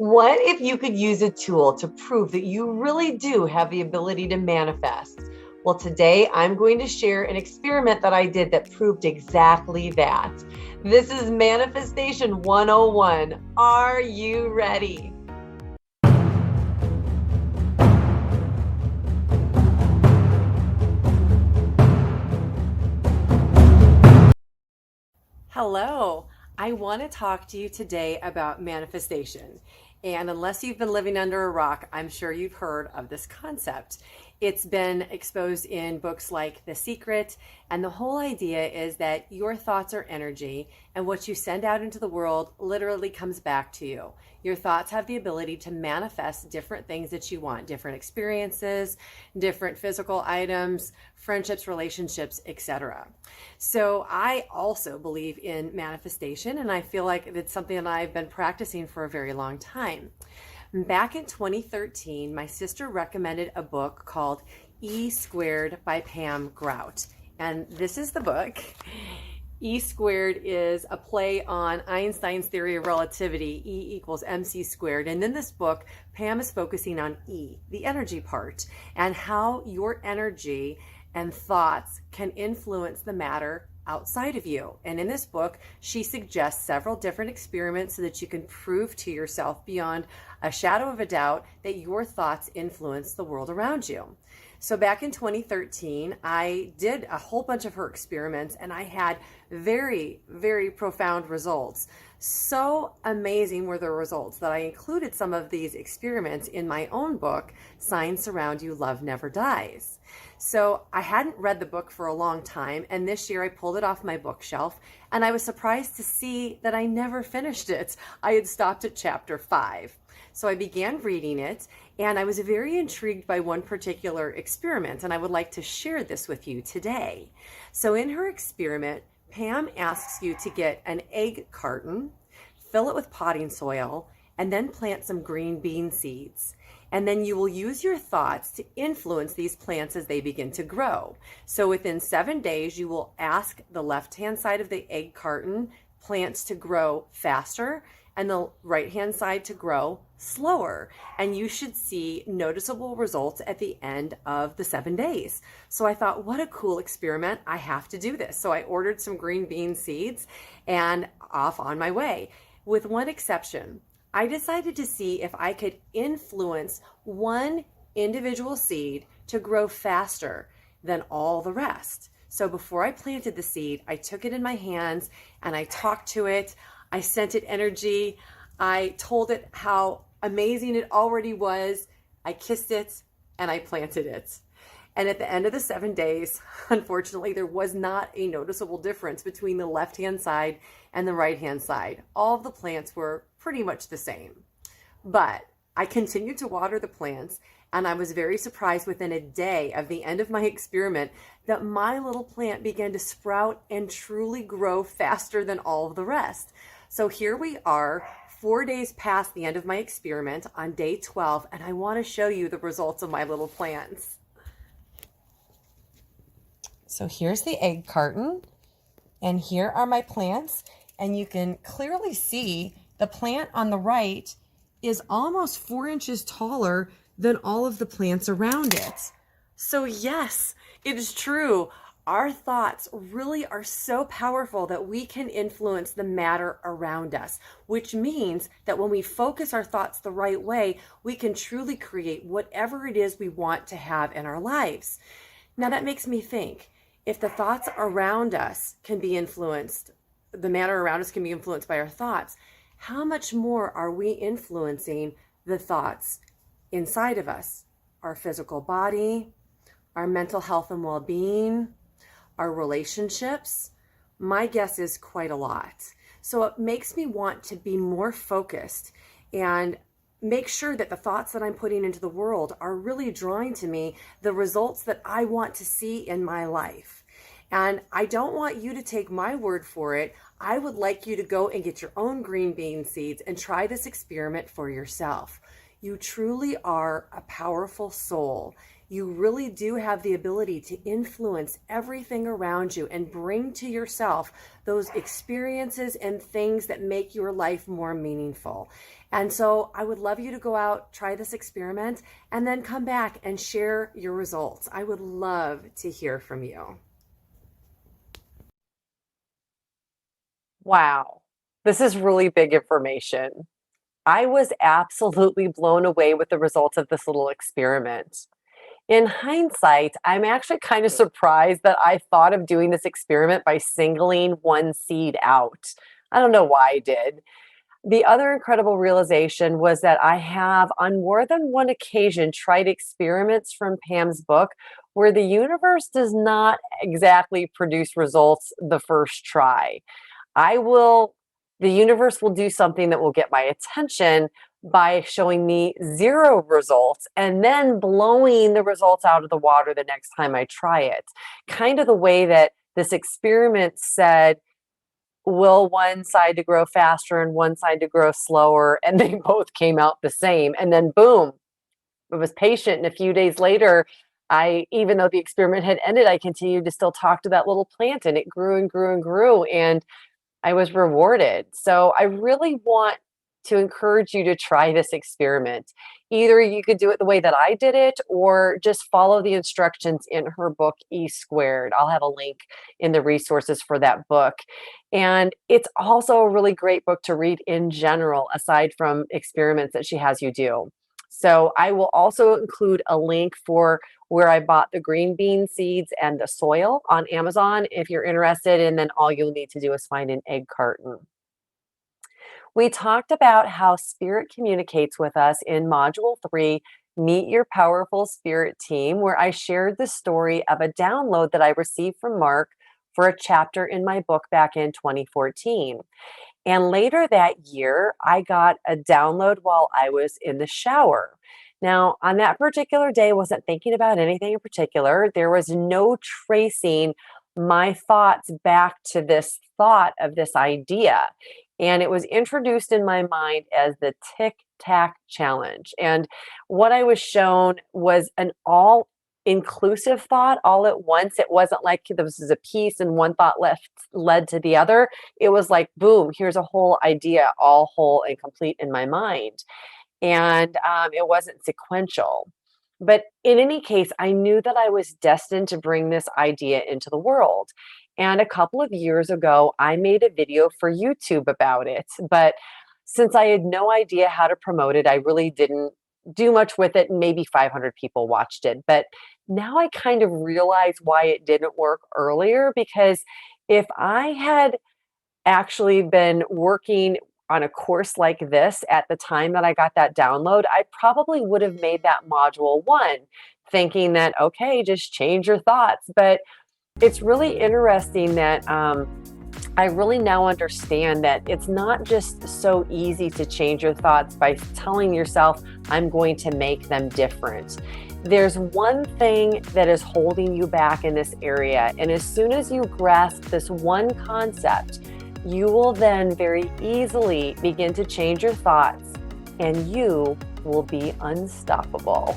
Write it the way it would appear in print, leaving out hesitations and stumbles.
What if you could use a tool to prove that you really do have the ability to manifest? Well, today I'm going to share an experiment that I did that proved exactly that. This is Manifestation 101. Are you ready? Hello, I want to talk to you today about manifestation. And unless you've been living under a rock, I'm sure you've heard of this concept. It's been exposed in books like The Secret, and the whole idea is that your thoughts are energy, and what you send out into the world literally comes back to you. Your thoughts have the ability to manifest different things that you want, different experiences, different physical items, friendships, relationships, etc. So I also believe in manifestation, and I feel like it's something that I've been practicing for a very long time. Back in 2013, my sister recommended a book called E Squared by Pam Grout. And this is the book. E squared is a play on Einstein's theory of relativity, E equals mc squared. And in this book, Pam is focusing on E, the energy part, and how your energy and thoughts can influence the matter outside of you. And in this book, she suggests several different experiments so that you can prove to yourself beyond a shadow of a doubt that your thoughts influence the world around you. So back in 2013, I did a whole bunch of her experiments, and I had very, very profound results. So amazing were the results that I included some of these experiments in my own book, Signs Surround You, Love Never Dies. So I hadn't read the book for a long time, and this year I pulled it off my bookshelf, and I was surprised to see that I never finished it. I had stopped at chapter 5. So I began reading it, and I was very intrigued by one particular experiment, and I would like to share this with you today. So in her experiment, Pam asks you to get an egg carton, fill it with potting soil, and then plant some green bean seeds. And then you will use your thoughts to influence these plants as they begin to grow. So within 7 days, you will ask the left-hand side of the egg carton plants to grow faster and the right-hand side to grow slower. And you should see noticeable results at the end of the 7 days. So I thought, what a cool experiment. I have to do this. So I ordered some green bean seeds and off on my way. With one exception, I decided to see if I could influence one individual seed to grow faster than all the rest. So before I planted the seed, I took it in my hands and I talked to it. I sent it energy. I told it how amazing it already was. I kissed it and I planted it. And at the end of the 7 days, unfortunately, there was not a noticeable difference between the left-hand side and the right-hand side. All of the plants were pretty much the same. But I continued to water the plants, and I was very surprised within a day of the end of my experiment that my little plant began to sprout and truly grow faster than all of the rest. So here we are, 4 days past the end of my experiment on day 12, and I want to show you the results of my little plants. So here's the egg carton, and here are my plants, and you can clearly see the plant on the right is almost 4 inches taller than all of the plants around it. So yes, it is true. Our thoughts really are so powerful that we can influence the matter around us, which means that when we focus our thoughts the right way, we can truly create whatever it is we want to have in our lives. Now that makes me think, if the thoughts around us can be influenced, the matter around us can be influenced by our thoughts, how much more are we influencing the thoughts inside of us? Our physical body, our mental health and well-being, our relationships? My guess is quite a lot. So it makes me want to be more focused and make sure that the thoughts that I'm putting into the world are really drawing to me the results that I want to see in my life. And I don't want you to take my word for it. I would like you to go and get your own green bean seeds and try this experiment for yourself. You truly are a powerful soul. you really do have the ability to influence everything around you and bring to yourself those experiences and things that make your life more meaningful. And so I would love you to go out, try this experiment, and then come back and share your results. I would love to hear from you. Wow, this is really big information. I was absolutely blown away with the results of this little experiment. In hindsight, I'm actually kind of surprised that I thought of doing this experiment by singling one seed out. I don't know why I did. The other incredible realization was that I have, on more than one occasion, tried experiments from Pam's book where the universe does not exactly produce results the first try. I will, the universe will do something that will get my attention by showing me zero results and then blowing the results out of the water the next time I try it. Kind of the way that this experiment said, will one side to grow faster and one side to grow slower, and they both came out the same. And then boom, I was patient. And a few days later, even though the experiment had ended, I continued to still talk to that little plant, and it grew and grew and grew. And I was rewarded. So I really want to encourage you to try this experiment. Either you could do it the way that I did it, or just follow the instructions in her book, E Squared. I'll have a link in the resources for that book. And it's also a really great book to read in general, aside from experiments that she has you do. So I will also include a link for where I bought the green bean seeds and the soil on Amazon if you're interested. And then all you'll need to do is find an egg carton. We talked about how spirit communicates with us in module 3, Meet Your Powerful Spirit Team, where I shared the story of a download that I received from Mark for a chapter in my book back in 2014. And later that year, I got a download while I was in the shower. Now, on that particular day, I wasn't thinking about anything in particular. There was no tracing my thoughts back to this thought of this idea. And it was introduced in my mind as the tic tac challenge. And what I was shown was an all inclusive thought all at once. It wasn't like this is a piece and one thought led to the other. It was like, boom, here's a whole idea, all whole and complete in my mind. And it wasn't sequential. But in any case, I knew that I was destined to bring this idea into the world. And a couple of years ago, I made a video for YouTube about it. But since I had no idea how to promote it, I really didn't do much with it. Maybe 500 people watched it. But now I kind of realize why it didn't work earlier, because if I had actually been working on a course like this at the time that I got that download, I probably would have made that module 1, thinking that, okay, just change your thoughts. But it's really interesting that I really now understand that it's not just so easy to change your thoughts by telling yourself, I'm going to make them different. There's one thing that is holding you back in this area. And as soon as you grasp this one concept, you will then very easily begin to change your thoughts, and you will be unstoppable.